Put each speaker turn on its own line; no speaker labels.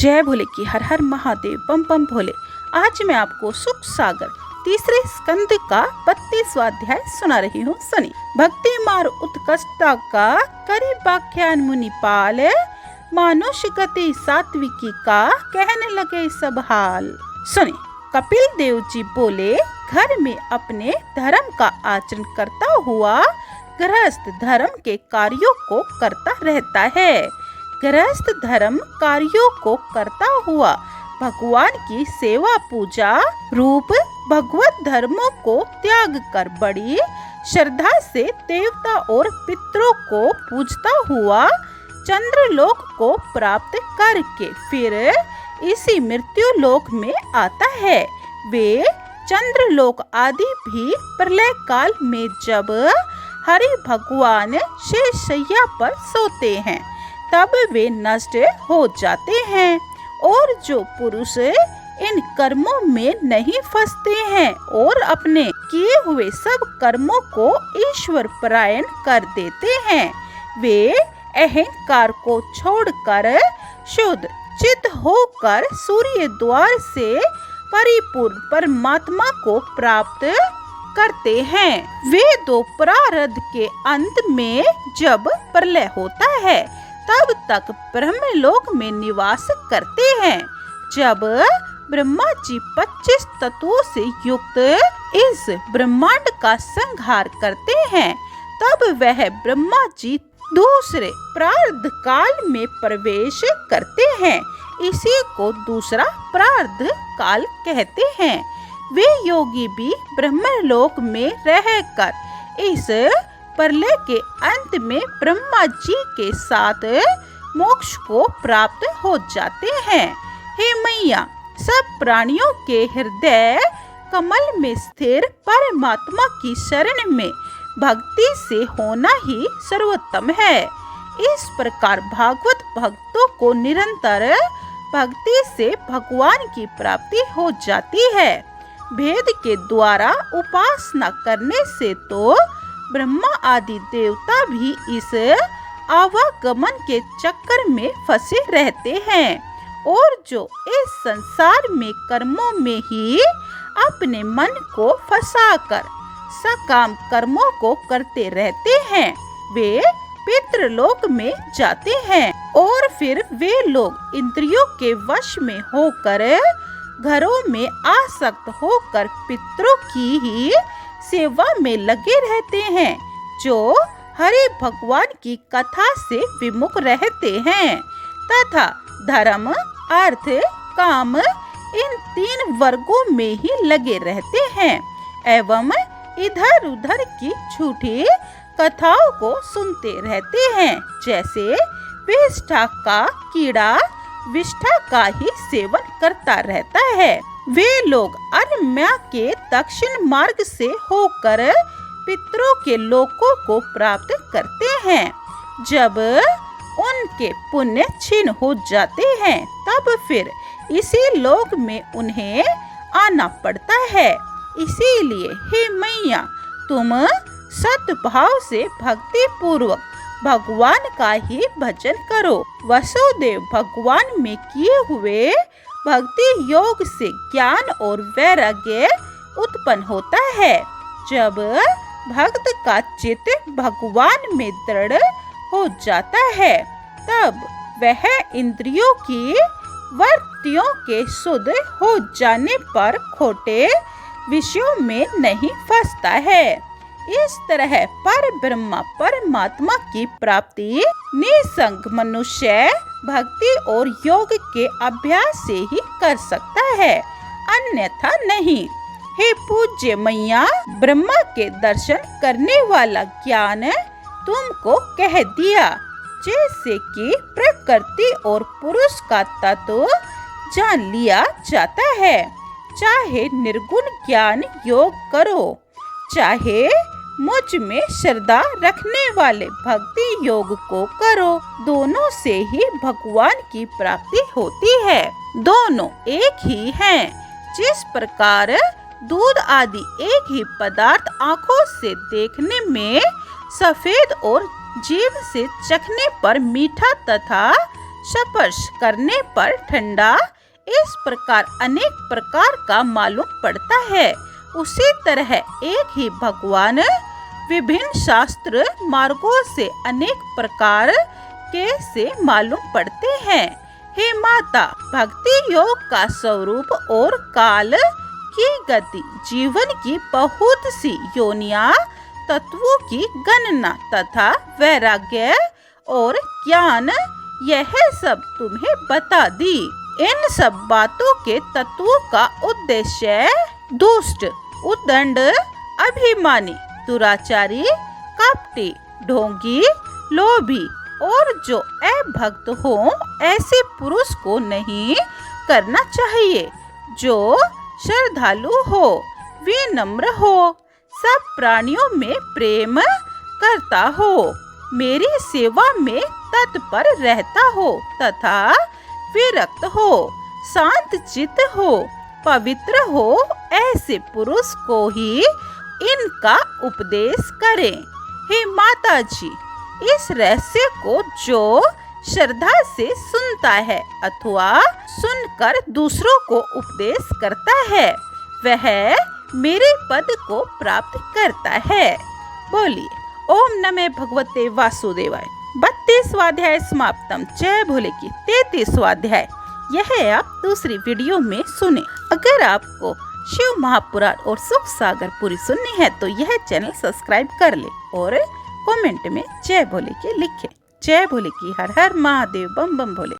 जय भोले की हर हर महादेव बम बम भोले। आज मैं आपको सुख सागर तीसरे स्कंद का 32वां अध्याय सुना रही हूँ। सुनी। भक्ति मार उत्कृष्टता का करे व्याख्यान मुनिपाल, मानुष गति सात्विकी का कहने लगे सब हाल। सुनी। कपिल देव जी बोले, घर में अपने धर्म का आचरण करता हुआ गृहस्थ धर्म के कार्यों को करता रहता है। गृहस्थ धर्म कार्यों को करता हुआ भगवान की सेवा पूजा रूप भगवत धर्मों को त्याग कर बड़ी श्रद्धा से देवता और पितरों को पूजता हुआ चंद्रलोक को प्राप्त करके फिर इसी मृत्यु लोक में आता है। वे चंद्रलोक आदि भी प्रलय काल में जब हरि भगवान शेषशय्या पर सोते हैं तब वे नष्ट हो जाते हैं। और जो पुरुष इन कर्मों में नहीं फंसते हैं और अपने किए हुए सब कर्मों को ईश्वर परायण कर देते हैं, वे अहंकार को छोड़कर शुद्ध चित्त होकर सूर्य द्वार से परिपूर्ण परमात्मा को प्राप्त करते हैं। वे दो प्रारब्ध के अंत में जब प्रलय होता है तब तक ब्रह्मलोक में निवास करते हैं। जब ब्रह्मा जी 25 तत्वों से युक्त इस ब्रह्मांड का संहार करते हैं तब वह ब्रह्मा जी दूसरे प्रारब्ध काल में प्रवेश करते हैं। इसी को दूसरा प्रारब्ध काल कहते हैं। वे योगी भी ब्रह्मलोक में रहकर इस प्रलय के अंत में ब्रह्मा जी के साथ मोक्ष को प्राप्त हो जाते हैं। हे मैया, सब प्राणियों के हृदय कमल में स्थिर परमात्मा की शरण में भक्ति से होना ही सर्वोत्तम है। इस प्रकार भागवत भक्तों को निरंतर भक्ति से भगवान की प्राप्ति हो जाती है। भेद के द्वारा उपासना करने से तो ब्रह्मा आदि देवता भी इस आवागमन के चक्कर में फंसे रहते हैं और जो इस संसार में कर्मों में ही अपने मन को फंसाकर सकाम कर्मों को करते रहते हैं, वे पितृलोक में जाते हैं। और फिर वे लोग इंद्रियों के वश में होकर घरों में आसक्त होकर पितरों की ही सेवा में लगे रहते हैं, जो हरि भगवान की कथा से विमुख रहते हैं तथा धर्म अर्थ काम इन 3 वर्गों में ही लगे रहते हैं एवं इधर उधर की झूठी कथाओं को सुनते रहते हैं। जैसे विष्ठा का कीड़ा विष्ठा का ही सेवन करता रहता है। वे लोग अरम्या के दक्षिण मार्ग से होकर पितरों के लोकों को प्राप्त करते हैं। जब उनके पुण्य क्षीण हो जाते हैं तब फिर इसी लोक में उन्हें आना पड़ता है। इसीलिए हे मैया, तुम सद्भाव से भक्ति पूर्वक भगवान का ही भजन करो। वसुदेव भगवान में किए हुए भक्ति योग से ज्ञान और वैराग्य उत्पन्न होता है। जब भक्त का चित्त भगवान में दृढ़ हो जाता है तब वह इंद्रियों की वृत्तियों के शुद्ध हो जाने पर खोटे विषयों में नहीं फंसता है। इस तरह पर ब्रह्मा परमात्मा की प्राप्ति निसंग मनुष्य भक्ति और योग के अभ्यास से ही कर सकता है, अन्यथा नहीं। हे पूज्य मैया, ब्रह्मा के दर्शन करने वाला ज्ञान तुमको कह दिया, जैसे कि प्रकृति और पुरुष का तत्व जान लिया जाता है। चाहे निर्गुण ज्ञान योग करो, चाहे मुझ में श्रद्धा रखने वाले भक्ति योग को करो, दोनों से ही भगवान की प्राप्ति होती है। दोनों एक ही हैं। जिस प्रकार दूध आदि एक ही पदार्थ आँखों से देखने में सफेद और जीभ से चखने पर मीठा तथा स्पर्श करने पर ठंडा इस प्रकार अनेक प्रकार का मालूम पड़ता है। उसी तरह एक ही भगवान विभिन्न शास्त्र मार्गों से अनेक प्रकार के से मालूम पड़ते हैं। हे माता, भक्ति योग का स्वरूप और काल की गति, जीवन की बहुत सी योनियां, तत्वों की गणना तथा वैराग्य और ज्ञान, यह सब तुम्हें बता दी। इन सब बातों के तत्वों का उद्देश्य दुष्ट, उद्दंड, अभिमानी, दुराचारी, कपटी, ढोंगी, लोभी और जो अभक्त हो ऐसे पुरुष को नहीं करना चाहिए। जो श्रद्धालु हो, विनम्र हो, सब प्राणियों में प्रेम करता हो, मेरी सेवा में तत्पर रहता हो तथा विरक्त हो, शांत चित्त हो, पवित्र हो, ऐसे पुरुष को ही इनका उपदेश करें। हे माता जी, इस रहस्य को जो श्रद्धा से सुनता है अथवा सुनकर दूसरों को उपदेश करता है, वह मेरे पद को प्राप्त करता है। बोलिए ओम नमः भगवते वासुदेवाय। 32वां अध्याय समाप्तम। जय भोले की 33वां अध्याय यह आप दूसरी वीडियो में सुने। अगर आपको शिव महापुराण और सुख सागर पूरी सुननी है तो यह चैनल सब्सक्राइब कर ले और कमेंट में जय भोले के लिखे। जय भोले की। हर हर महादेव। बम बम भोले।